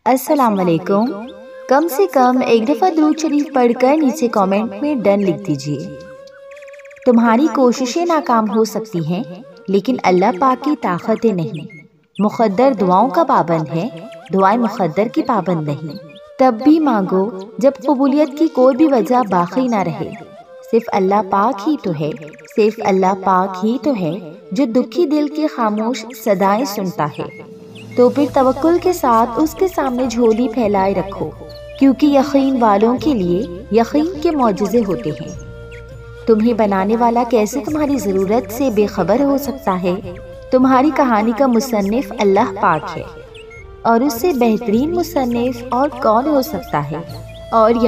अस्सलाम वालेकुम। कम से कम एक दफ़ा दुरूद शरीफ पढ़कर नीचे कमेंट में डन लिख दीजिए। तुम्हारी कोशिशें नाकाम हो सकती हैं, लेकिन अल्लाह पाक की ताकतें नहीं। मुक़द्दर दुआओं का पाबंद है, दुआएं मुक़द्दर की पाबंद नहीं। तब भी मांगो जब कबूलियत की कोई भी वजह बाकी ना रहे। सिर्फ अल्लाह पाक ही तो है, सिर्फ अल्लाह पाक ही तो है जो दुखी दिल की खामोश सदाएं सुनता है। तो फिर तवक्कुल के साथ उसके सामने झोली फैलाए रखो, क्योंकि यकीन वालों के लिए यकीन के मौजज़े होते हैं। तुम्हें बनाने वाला कैसे तुम्हारी ज़रूरत से बेखबर हो सकता है? तुम्हारी कहानी का मुसन्निफ अल्लाह पाक है, और उससे बेहतरीन मुसन्निफ और कौन हो सकता है? और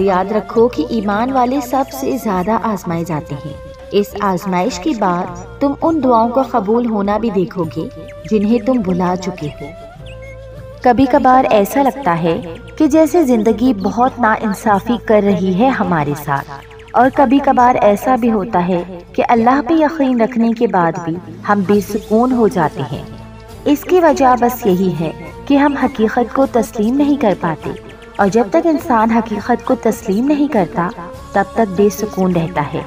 याद रखो कि ईमान वाले सबसे ज़्यादा आजमाए जाते हैं। इस आजमाइश के बाद तुम उन दुआओं का कबूल होना भी देखोगे जिन्हें तुम भुला चुके हो। कभी कभार ऐसा लगता है कि जैसे जिंदगी बहुत नाइंसाफी कर रही है हमारे साथ, और कभी कभार ऐसा भी होता है कि अल्लाह पे यकीन रखने के बाद भी हम बेसुकून हो जाते हैं। इसकी वजह बस यही है कि हम हकीकत को तस्लीम नहीं कर पाते, और जब तक इंसान हकीकत को तस्लीम नहीं करता तब तक बेसुकून रहता है।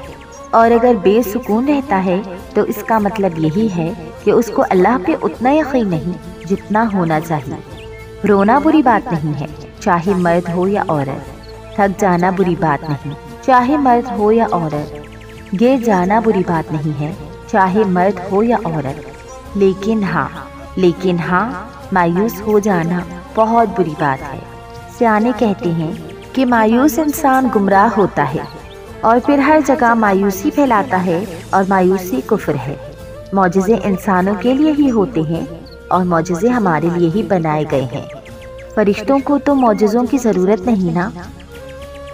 और अगर बेसुकून रहता है तो इसका मतलब यही है कि उसको अल्लाह पे उतना यकीन नहीं जितना होना चाहिए। रोना बुरी बात नहीं है, चाहे मर्द हो या औरत। थक जाना बुरी बात नहीं, चाहे मर्द हो या औरत। गिर जाना बुरी बात नहीं है, चाहे मर्द हो या औरत। लेकिन हाँ, मायूस हो जाना बहुत बुरी बात है। सियाने कहते हैं कि मायूस इंसान गुमराह होता है, और फिर हर जगह मायूसी फैलाता है, और मायूसी कुफ्र है। मौजज़े इंसानों के लिए ही होते हैं, और मौजज़े हमारे लिए ही बनाए गए हैं। फरिश्तों को तो मौजज़ों की ज़रूरत नहीं ना,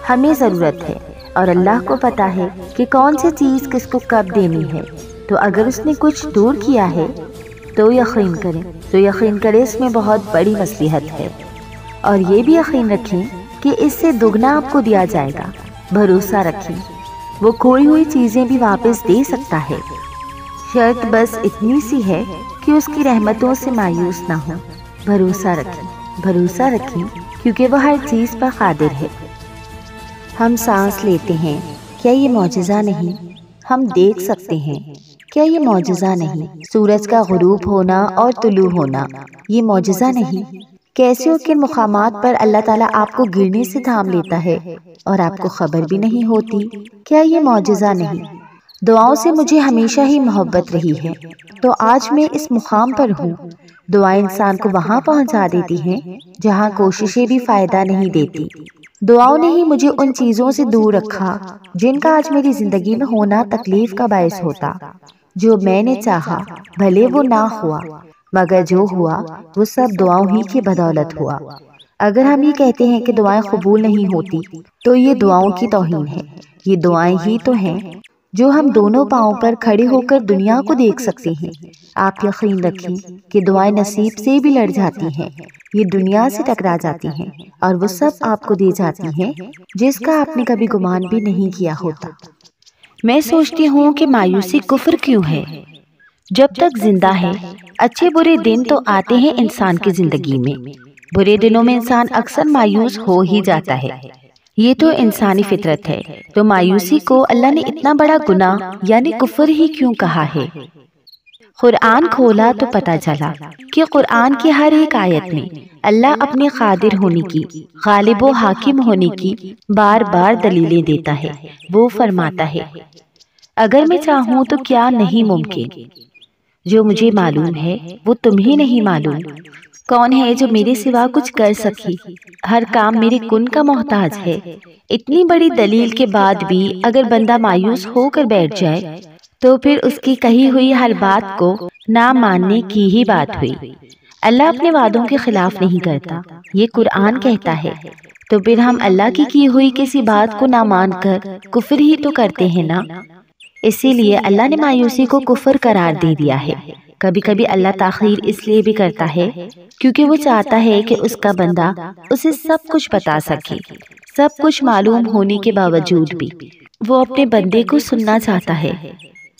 हमें ज़रूरत है। और अल्लाह को पता है कि कौन सी चीज़ किसको कब देनी है। तो अगर उसने कुछ दूर किया है तो यकीन करें इसमें बहुत बड़ी मसलिहत है। और ये भी यकीन रखें कि इससे दुगना आपको दिया जाएगा। भरोसा रखें, वो खोई हुई चीज़ें भी वापस दे सकता है। शर्त बस इतनी सी है कि उसकी रहमतों से मायूस ना हो। भरोसा रखें क्योंकि वो हर चीज़ पर कादिर है। हम सांस लेते हैं, क्या ये मौजज़ा नहीं? हम देख सकते हैं, क्या ये मौजज़ा नहीं? सूरज का गुरूब होना और तुलू होना, ये मौजज़ा नहीं? कैसे किन मुकामात पर अल्लाह ताला आपको गिरने से थाम लेता है और आपको खबर भी नहीं होती, क्या ये मौजज़ा नहीं? दुआओं से मुझे हमेशा ही मोहब्बत रही है, तो आज मैं इस मुकाम पर हूँ। दुआएं इंसान को वहाँ पहुँचा देती हैं जहाँ कोशिशें भी फ़ायदा नहीं देती। दुआओं ने ही मुझे उन चीज़ों से दूर रखा जिनका आज मेरी ज़िंदगी में होना तकलीफ़ का बायस होता। जो मैंने चाहा भले वो ना हुआ, मगर जो हुआ वो सब दुआओं ही की बदौलत हुआ। अगर हम ये कहते हैं कि दुआएं कबूल नहीं होती, तो ये दुआओं की तौहीन है। ये दुआएं ही तो हैं जो हम दोनों पाँव पर खड़े होकर दुनिया को देख सकते हैं। आप यकीन रखें कि दुआएं नसीब से भी लड़ जाती हैं, ये दुनिया से टकरा जाती हैं, और वो सब आपको दे जाती हैं जिसका आपने कभी गुमान भी नहीं किया होता। मैं सोचती हूँ कि मायूसी कुफ्र क्यों है? जब तक जिंदा है, अच्छे बुरे दिन तो आते हैं इंसान की जिंदगी में। बुरे दिनों में इंसान अक्सर मायूस हो ही जाता है, ये तो इंसानी फितरत है। तो मायूसी को अल्लाह ने इतना बड़ा गुनाह यानी कुफ्र ही क्यों कहा है? कुरान खोला तो पता चला कि कुरान की हर एक आयत में अल्लाह अपने कादिर होने की, गालिब व हाकिम होने की बार बार दलीलें देता है। वो फरमाता है, अगर मैं चाहूँ तो क्या नहीं मुमकिन? जो मुझे मालूम है वो तुम्हें नहीं मालूम। कौन है जो मेरे सिवा कुछ कर सके? हर काम मेरे कुन का मोहताज है। इतनी बड़ी दलील के बाद भी अगर बंदा मायूस होकर बैठ जाए तो फिर उसकी कही हुई हर बात को ना मानने की ही बात हुई। अल्लाह अपने वादों के खिलाफ नहीं करता, ये कुरान कहता है। तो फिर हम अल्लाह की हुई किसी बात को ना मानकर कुफ्र ही तो करते हैं ना। इसीलिए अल्लाह ने मायूसी को कुफ्र करार दे दिया है। कभी कभी अल्लाह ताखीर इसलिए भी करता है क्योंकि वो चाहता है कि उसका बंदा उसे सब कुछ बता सके। सब कुछ मालूम होने के बावजूद भी वो अपने बंदे को सुनना चाहता है,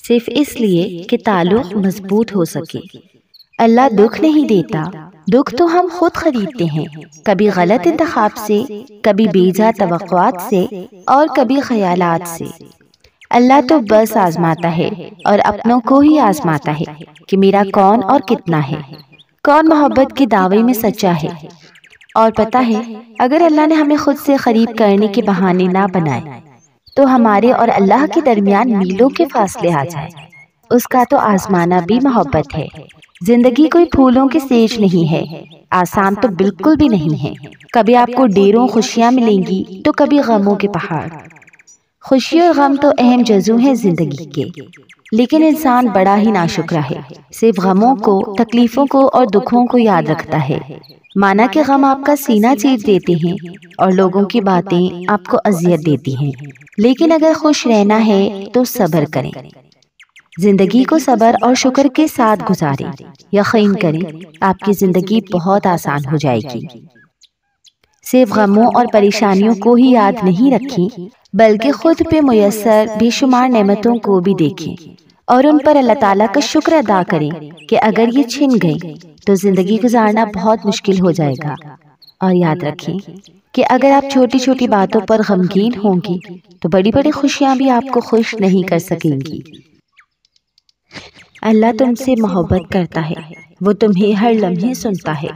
सिर्फ इसलिए कि ताल्लुक मजबूत हो सके। अल्लाह दुख नहीं देता, دکھ تو ہم خود خریدتے ہیں، کبھی غلط انتخاب سے، کبھی بے جا توقعات سے، اور کبھی خیالات سے۔ اللہ تو بس آزماتا ہے اور اپنوں کو ہی آزماتا ہے کہ میرا کون اور کتنا ہے، کون محبت کے دعوے میں سچا ہے۔ اور پتہ ہے، اگر اللہ نے ہمیں خود سے قریب کرنے کے بہانے نہ بنائے تو ہمارے اور اللہ کے درمیان میلوں کے فاصلے آ جائیں۔ اس کا تو آزمانا بھی محبت ہے۔ زندگی کوئی پھولوں کے سیج نہیں ہے، آسان تو بالکل بھی نہیں ہے۔ کبھی آپ کو ڈھیروں خوشیاں ملیں گی تو کبھی غموں کے پہاڑ۔ خوشی اور غم تو اہم جزو ہیں زندگی کے، لیکن انسان بڑا ہی ناشکرا ہے، صرف غموں کو، تکلیفوں کو اور دکھوں کو یاد رکھتا ہے۔ مانا کہ غم آپ کا سینہ چیر دیتے ہیں اور لوگوں کی باتیں آپ کو اذیت دیتی ہیں، لیکن اگر خوش رہنا ہے تو صبر کریں، زندگی کو صبر اور شکر کے ساتھ گزاریں۔ یقین کریں آپ کی زندگی بہت آسان ہو جائے گی۔ صرف غموں اور پریشانیوں کو ہی یاد نہیں رکھیں، بلکہ خود پہ میسر بے شمار نعمتوں کو بھی دیکھیں اور ان پر اللہ تعالیٰ کا شکر ادا کریں کہ اگر یہ چھن گئیں تو زندگی گزارنا بہت مشکل ہو جائے گا۔ اور یاد رکھیں کہ اگر آپ چھوٹی چھوٹی باتوں پر غمگین ہوں گی تو بڑی بڑی خوشیاں بھی آپ کو خوش نہیں کر سکیں گی۔ اللہ تم سے محبت کرتا ہے، وہ تمہیں ہر لمحے سنتا ہے۔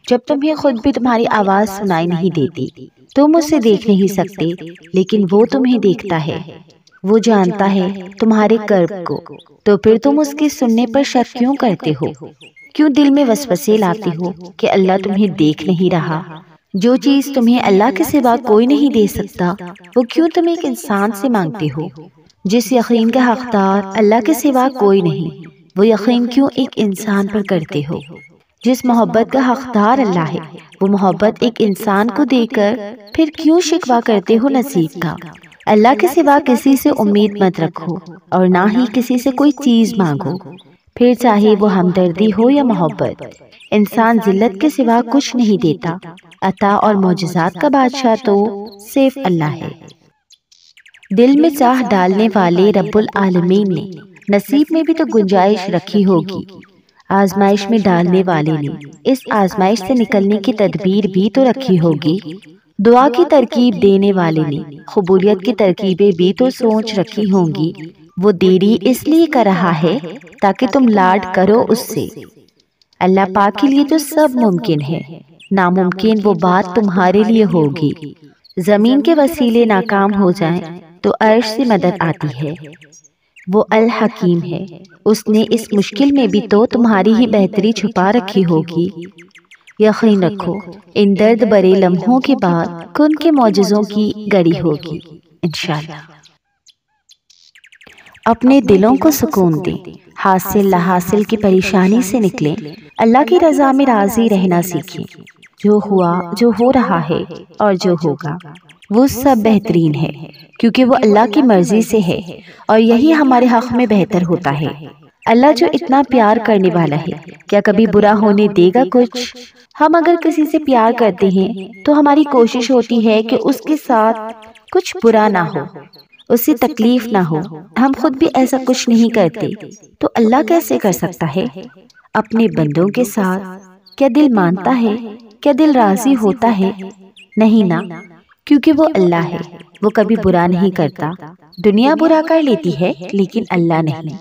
جب تمہیں خود بھی تمہاری آواز سنائی نہیں دیتی، تم اسے دیکھ نہیں سکتے، لیکن وہ تمہیں دیکھتا ہے۔ وہ جانتا ہے تمہارے کرب کو، تو پھر تم اس کے سننے پر شک کیوں کرتے ہو؟ کیوں دل میں وسوسے لاتے ہو کہ اللہ تمہیں دیکھ نہیں رہا؟ جو چیز تمہیں اللہ کے سوا کوئی نہیں دے سکتا، وہ کیوں تم ایک انسان سے مانگتے ہو؟ جس یقین کا حقدار اللہ کے سوا کوئی نہیں، وہ یقین کیوں ایک انسان پر کرتے ہو؟ جس محبت کا حقدار اللہ ہے، وہ محبت ایک انسان کو دے کر پھر کیوں شکوہ کرتے ہو نصیب کا؟ اللہ کے سوا کسی سے امید مت رکھو اور نہ ہی کسی سے کوئی چیز مانگو، پھر چاہے وہ ہمدردی ہو یا محبت۔ انسان ذلت کے سوا کچھ نہیں دیتا، عطا اور معجزات کا بادشاہ تو صرف اللہ ہے۔ دل میں چاہ ڈالنے والے رب العالمین نے نصیب میں بھی تو گنجائش رکھی ہوگی۔ آزمائش میں ڈالنے والے نے اس آزمائش سے نکلنے کی تدبیر بھی تو رکھی ہوگی۔ دعا کی ترکیب دینے والے نے قبولیت کی ترکیبیں بھی تو سوچ رکھی ہوں گی۔ وہ دیری اس لیے کر رہا ہے تاکہ تم لاڈ کرو اس سے۔ اللہ پاک کے لیے تو سب ممکن ہے، ناممکن وہ بات تمہارے لیے ہوگی۔ زمین کے وسیلے ناکام ہو جائیں تو عرش سے مدد آتی ہے۔ وہ الحکیم ہے، اس نے اس مشکل میں بھی تو تمہاری ہی بہتری چھپا رکھی ہوگی۔ یقین رکھو ان درد برے لمحوں کے بعد کن کے معجزوں کی گڑی ہوگی انشاءاللہ۔ اپنے دلوں کو سکون دیں، حاصل لاحاصل کی پریشانی سے نکلیں، اللہ کی رضا میں راضی رہنا سیکھیں۔ جو ہوا، جو ہو رہا ہے اور جو ہوگا وہ سب بہترین ہے، کیونکہ وہ اللہ کی مرضی سے ہے اور یہی ہمارے حق میں بہتر ہوتا ہے۔ اللہ جو اتنا پیار کرنے والا ہے، کیا کبھی برا ہونے دے گا کچھ؟ ہم اگر کسی سے پیار کرتے ہیں تو ہماری کوشش ہوتی ہے کہ اس کے ساتھ کچھ برا نہ ہو، اس سے تکلیف نہ ہو۔ ہم خود بھی ایسا کچھ نہیں کرتے تو اللہ کیسے کر سکتا ہے؟ اپنے بندوں کے ساتھ کیا دل مانتا ہے؟ کیا دل راضی ہوتا ہے؟ نہیں نا، کیونکہ وہ اللہ ہے، وہ کبھی برا نہیں کرتا۔ دنیا برا کر لیتی ہے لیکن اللہ نہیں،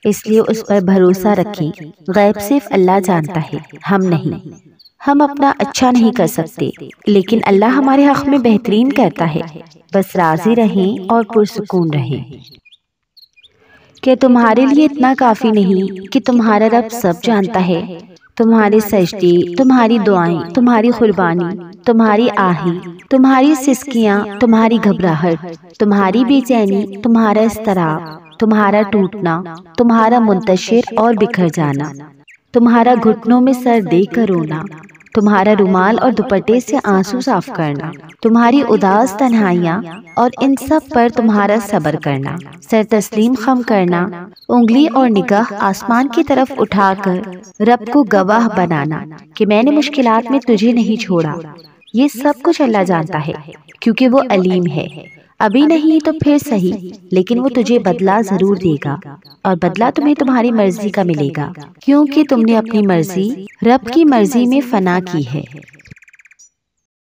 اس لیے اس پر بھروسہ رکھیں۔ غیب صرف اللہ جانتا ہے، ہم نہیں۔ ہم اپنا اچھا نہیں کر سکتے، لیکن اللہ ہمارے حق میں بہترین کرتا ہے۔ بس راضی رہیں اور پرسکون رہیں۔ کہ تمہارے لیے اتنا کافی نہیں کہ تمہارا رب سب جانتا ہے؟ تمہارے سجدے، تمہاری دعائیں، تمہاری قربانی، تمہاری آہی، تمہاری سسکیاں، تمہاری گھبراہٹ، تمہاری بے چینی، تمہارا اضطراب، تمہارا ٹوٹنا، تمہارا منتشر اور بکھر جانا، تمہارا گھٹنوں میں سر دے کر رونا، تمہارا رومال اور دوپٹے سے آنسو صاف کرنا، تمہاری اداس تنہائیاں اور ان سب پر تمہارا صبر کرنا، سر تسلیم خم کرنا، انگلی اور نگاہ آسمان کی طرف اٹھا کر رب کو گواہ بنانا کہ میں نے مشکلات میں تجھے نہیں چھوڑا۔ یہ سب کچھ اللہ جانتا ہے کیونکہ وہ علیم ہے۔ ابھی نہیں تو پھر صحیح، لیکن وہ تجھے بدلہ ضرور دے گا، اور بدلہ تمہیں تمہاری مرضی کا ملے گا، کیونکہ تم نے اپنی مرضی رب کی مرضی میں فنا کی ہے۔